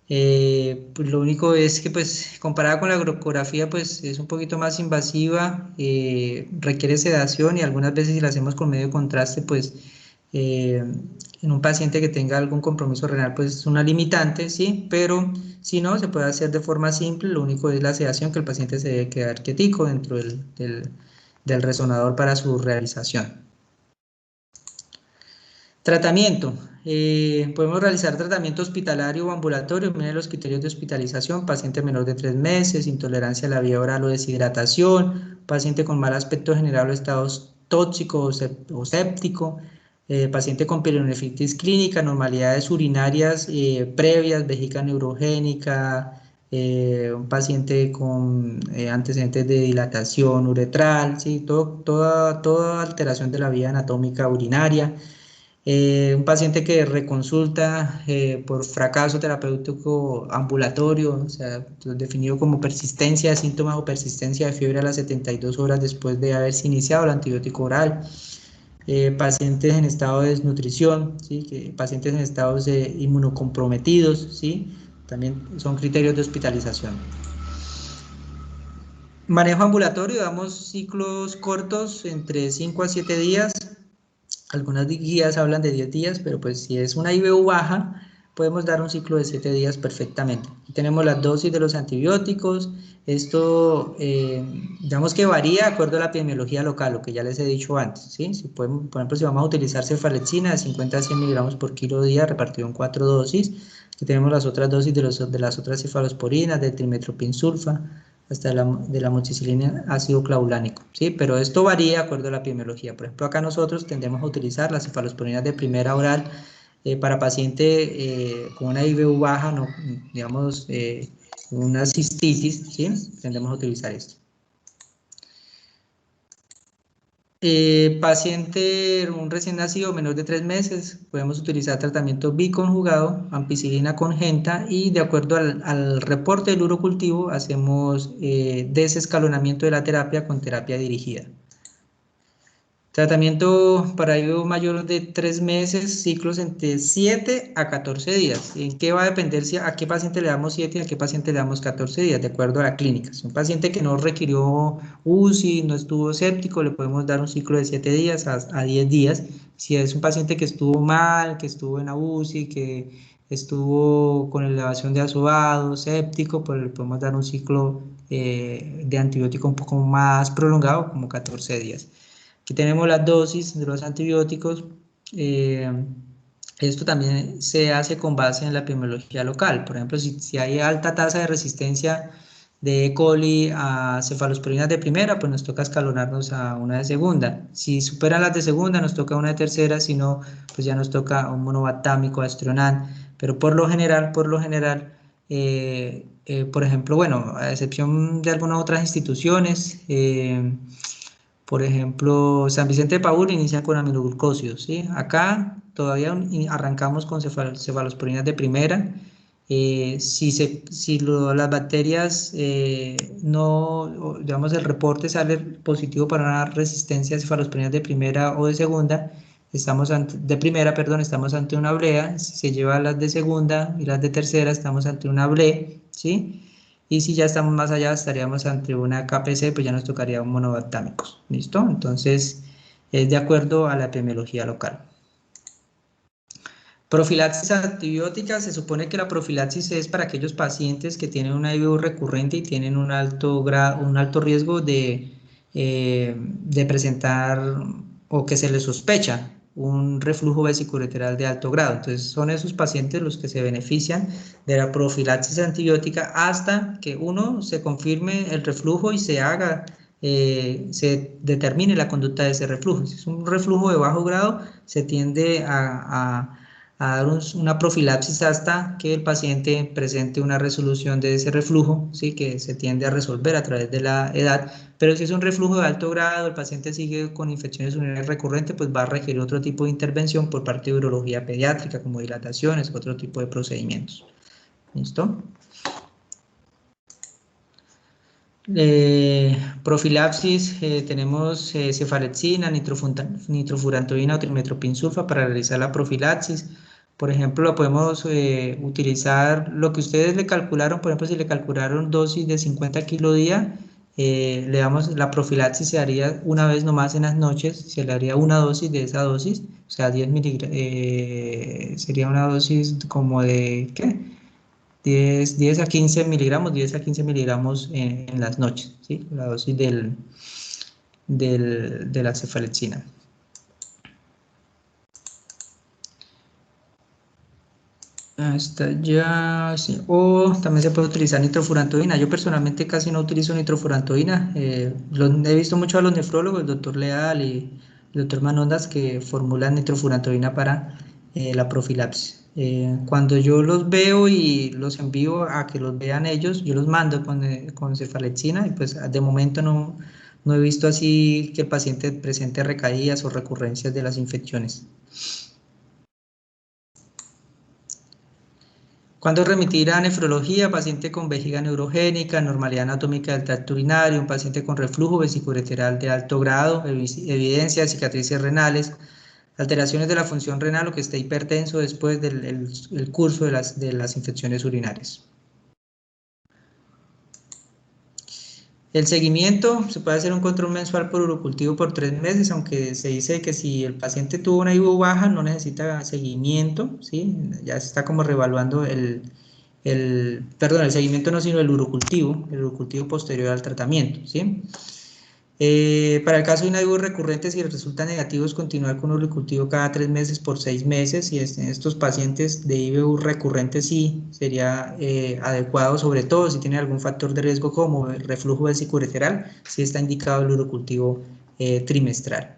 Pues lo único es que, pues, comparada con la ecografía, pues es un poquito más invasiva, requiere sedación y algunas veces si la hacemos con medio contraste, pues eh, en un paciente que tenga algún compromiso renal, pues es una limitante, ¿sí? Pero si no, se puede hacer de forma simple, lo único es la sedación, que el paciente se debe quedar quietico dentro del resonador para su realización. Tratamiento. Podemos realizar tratamiento hospitalario o ambulatorio. Miren los criterios de hospitalización: paciente menor de 3 meses, intolerancia a la vía oral o deshidratación, paciente con mal aspecto general o estado tóxico o séptico, paciente con pielonefritis clínica, normalidades urinarias previas, vejiga neurogénica, un paciente con antecedentes de dilatación uretral, ¿sí? Toda alteración de la vía anatómica urinaria. Un paciente que reconsulta por fracaso terapéutico ambulatorio, o sea, definido como persistencia de síntomas o persistencia de fiebre a las 72 horas después de haberse iniciado el antibiótico oral. Pacientes en estado de desnutrición, ¿sí? Pacientes en estados inmunocomprometidos, ¿sí? También son criterios de hospitalización. Manejo ambulatorio: damos ciclos cortos entre 5 a 7 días. Algunas guías hablan de 10 días, pero pues si es una IBU baja, podemos dar un ciclo de 7 días perfectamente. Aquí tenemos las dosis de los antibióticos. Esto, digamos que varía de acuerdo a la epidemiología local, lo que ya les he dicho antes, ¿sí? Si podemos, por ejemplo, si vamos a utilizar cefalexina de 50 a 100 miligramos por kilo día repartido en 4 dosis, aquí tenemos las otras dosis de las otras cefalosporinas, del trimethoprim-sulfa, hasta de la amoxicilina ácido clavulánico, ¿sí? Pero esto varía de acuerdo a la epidemiología. Por ejemplo, acá nosotros tendemos a utilizar las cefalosporinas de primera oral para paciente con una IBU baja, no, digamos, una cistitis, ¿sí? Tendemos a utilizar esto. Paciente, un recién nacido menor de 3 meses, podemos utilizar tratamiento biconjugado, ampicilina con genta, y de acuerdo al reporte del urocultivo hacemos desescalonamiento de la terapia con terapia dirigida. Tratamiento para IBU mayor de 3 meses, ciclos entre 7 a 14 días. ¿En qué va a depender si a qué paciente le damos 7 y a qué paciente le damos 14 días? De acuerdo a la clínica. Si un paciente que no requirió UCI, no estuvo séptico, le podemos dar un ciclo de 7 días a 10 días. Si es un paciente que estuvo mal, que estuvo en la UCI, que estuvo con elevación de azobado, séptico, pues le podemos dar un ciclo de antibiótico un poco más prolongado, como 14 días. Aquí tenemos las dosis de los antibióticos. Esto también se hace con base en la epidemiología local. Por ejemplo, si hay alta tasa de resistencia de E. coli a cefalosporinas de primera, pues nos toca escalonarnos a una de segunda. Si superan las de segunda, nos toca una de tercera. Si no, pues ya nos toca un monobactámico, astronal. Pero por lo general, por ejemplo, bueno, a excepción de algunas otras instituciones, por ejemplo, San Vicente de Paúl inicia con aminoglucósidos, ¿sí? Acá todavía arrancamos con cefalosporinas de primera. Las bacterias no, digamos, el reporte sale positivo para una resistencia a cefalosporinas de primera o de segunda, de primera, perdón, estamos ante una blea. Si se lleva las de segunda y las de tercera, estamos ante una ble, ¿sí? Y si ya estamos más allá, estaríamos ante una KPC, pues ya nos tocaría un monobactámicos. ¿Listo? Entonces, es de acuerdo a la epidemiología local. Profilaxis antibiótica: se supone que la profilaxis es para aquellos pacientes que tienen una IBU recurrente y tienen un alto riesgo de presentar, o que se les sospecha, un reflujo vesicoureteral de alto grado. Entonces son esos pacientes los que se benefician de la profilaxis antibiótica hasta que uno se confirme el reflujo y se determine la conducta de ese reflujo. Si es un reflujo de bajo grado, se tiende a a dar una profilaxis hasta que el paciente presente una resolución de ese reflujo, ¿sí? Que se tiende a resolver a través de la edad, pero si es un reflujo de alto grado, el paciente sigue con infecciones urinarias recurrentes, pues va a requerir otro tipo de intervención por parte de urología pediátrica, como dilataciones, otro tipo de procedimientos. ¿Listo? Profilaxis, tenemos cefalexina, nitrofurantoína o trimetoprim-sulfa para realizar la profilaxis. Por ejemplo, lo podemos utilizar, lo que ustedes le calcularon, por ejemplo, si le calcularon dosis de 50 kilodía, le damos la profilaxis, se haría una vez nomás en las noches, se le haría una dosis de esa dosis, o sea, 10 miligramos, sería una dosis como de, ¿qué? 10 a 15 miligramos, 10 a 15 miligramos en las noches, ¿sí? La dosis de la cefalexina. Hasta ya, sí. O también se puede utilizar nitrofurantoína. Yo personalmente casi no utilizo nitrofurantoína. He visto mucho a los nefrólogos, el doctor Leal y el doctor Manondas, que formulan nitrofurantoína para la profilaxis. Cuando yo los veo y los envío a que los vean ellos, yo los mando con cefalexina y pues de momento no he visto así que el paciente presente recaídas o recurrencias de las infecciones. ¿Cuándo remitir a nefrología? Paciente con vejiga neurogénica, normalidad anatómica del tracto urinario, un paciente con reflujo vesicoureteral de alto grado, evidencia de cicatrices renales, alteraciones de la función renal o que esté hipertenso después del el curso de las infecciones urinarias. El seguimiento, se puede hacer un control mensual por urocultivo por 3 meses, aunque se dice que si el paciente tuvo una IBU baja no necesita seguimiento, ¿sí? Ya se está como reevaluando perdón, el seguimiento no, sino el urocultivo posterior al tratamiento, ¿sí? Para el caso de una IBU recurrente, si resulta negativo, es continuar con un urocultivo cada 3 meses por 6 meses. Y en estos pacientes de IBU recurrente sí sería adecuado, sobre todo si tiene algún factor de riesgo como el reflujo vesicoureteral, sí está indicado el urocultivo trimestral.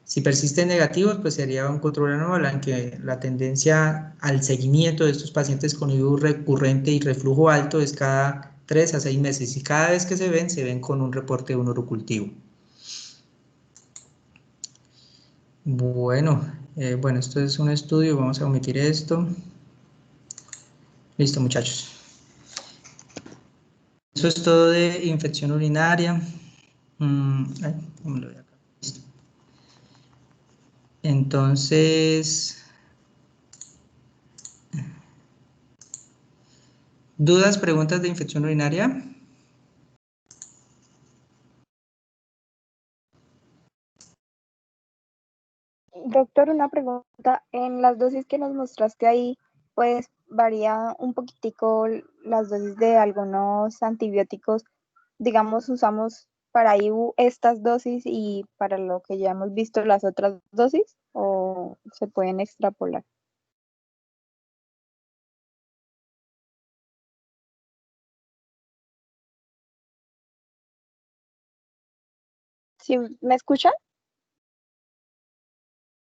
Si persisten negativos, pues sería un control anual, en que la tendencia al seguimiento de estos pacientes con IBU recurrente y reflujo alto es cada 3 a 6 meses y cada vez que se ven con un reporte de un urocultivo. Bueno, esto es un estudio, vamos a omitir esto. Listo, muchachos. Eso es todo de infección urinaria. Listo. Entonces, ¿dudas, preguntas de infección urinaria? Doctor, una pregunta. En las dosis que nos mostraste ahí, pues varía un poquitico las dosis de algunos antibióticos. Digamos, usamos para IBU estas dosis y para lo que ya hemos visto las otras dosis, o se pueden extrapolar. ¿Sí me escuchan?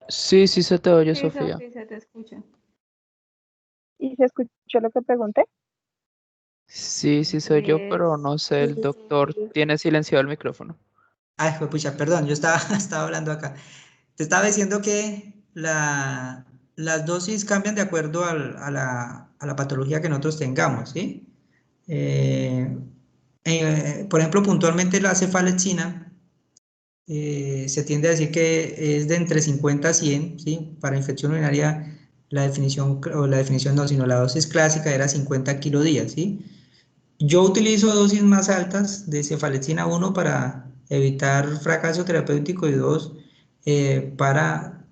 Sí, sí se te oye, Sí, Sofía. Sofi, se te escucha. ¿Y se escuchó lo que pregunté? Sí, sí soy yo, pero no sé, el doctor tiene silenciado el micrófono. Ay, pucha, perdón, yo estaba, estaba hablando acá. Te estaba diciendo que las dosis cambian de acuerdo a la patología que nosotros tengamos, ¿sí? Eh, por ejemplo, puntualmente la cefalexina, se tiende a decir que es de entre 50 a 100, ¿sí? Para infección urinaria, la definición no, sino la dosis clásica era 50 kilodías, ¿sí? Yo utilizo dosis más altas de cefalexina, uno, para evitar fracaso terapéutico y dos, para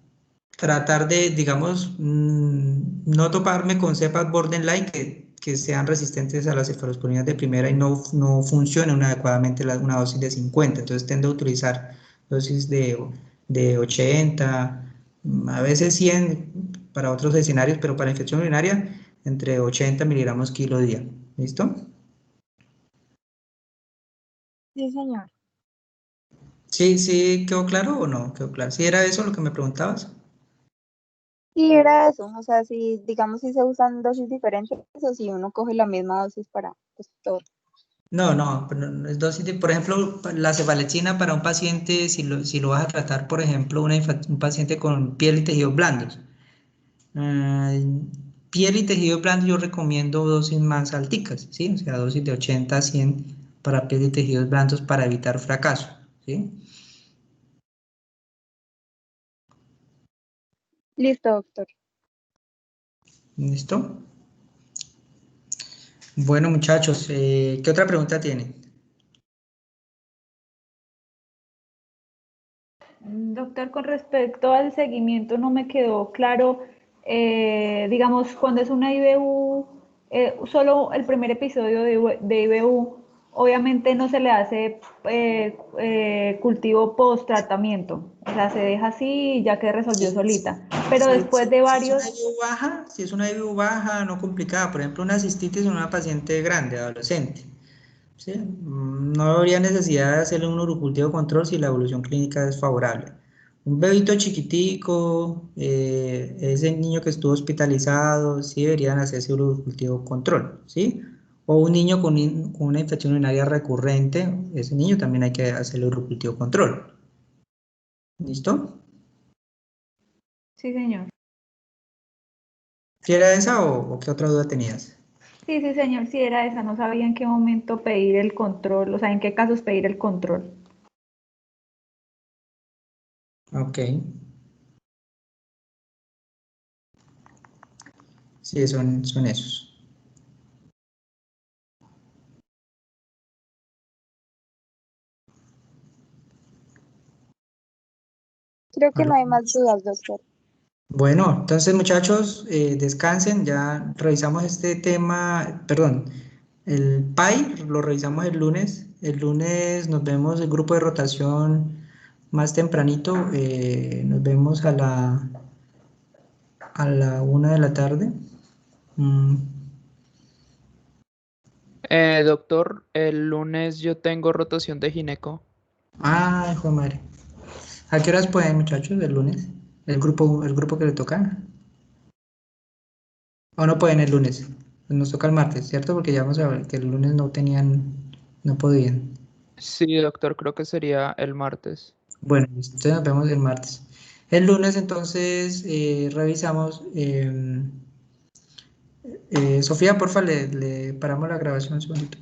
tratar de, digamos, no toparme con cepas borderline que sean resistentes a las cefalosporinas de primera y no funcionen adecuadamente una dosis de 50. Entonces tendo a utilizar dosis de 80, a veces 100 para otros escenarios, pero para infección urinaria entre 80 miligramos kilo día. ¿Listo? Sí, señor. Sí, sí, ¿quedó claro o no? ¿Quedó claro? ¿Sí era eso lo que me preguntabas? Y era eso, o sea, si digamos si se usan dosis diferentes o si uno coge la misma dosis para pues, todo. No, no, pero no es dosis de, por ejemplo, la cefalexina para un paciente, si lo vas a tratar, por ejemplo, un paciente con piel y tejidos blandos. ah, Piel y tejidos blandos yo recomiendo dosis más alticas, ¿sí? O sea, dosis de 80 a 100 para piel y tejidos blandos para evitar fracaso, ¿sí? Listo, doctor. ¿Listo? Bueno, muchachos, ¿qué otra pregunta tienen? Doctor, con respecto al seguimiento no me quedó claro, digamos, cuando es una IBU, solo el primer episodio de IBU, obviamente no se le hace cultivo post tratamiento, o sea, se deja así y ya que resolvió solita, pero después de Si es una varios, IBU baja, si es una IBU baja, no complicada, por ejemplo, una cistitis en una paciente grande, adolescente, ¿sí? No habría necesidad de hacerle un urocultivo control si la evolución clínica es favorable. Un bebito chiquitico, ese niño que estuvo hospitalizado, sí deberían hacerse urocultivo control, ¿sí? O un niño con una infección urinaria recurrente, ese niño también hay que hacerle urocultivo control. ¿Listo? sí señor, ¿Si era esa o qué otra duda tenías? sí señor, sí era esa, no sabía en qué momento pedir el control, o sea, en qué casos pedir el control. Ok, sí, son esos. Creo que no ¿Aló? hay más dudas, doctor. Bueno, entonces muchachos, descansen, ya revisamos este tema, perdón, el PAI lo revisamos el lunes nos vemos el grupo de rotación más tempranito, nos vemos a la 1 de la tarde. Mm, Doctor, el lunes yo tengo rotación de gineco. Ay, hijo de madre. ¿A qué horas pueden muchachos el lunes? El grupo que le toca. O no pueden el lunes, nos toca el martes, ¿cierto? Porque ya vamos a ver que el lunes no tenían, no podían. Sí, doctor, creo que sería el martes. Bueno, listo, entonces nos vemos el martes. El lunes entonces revisamos. Sofía, porfa, le paramos la grabación un segundito.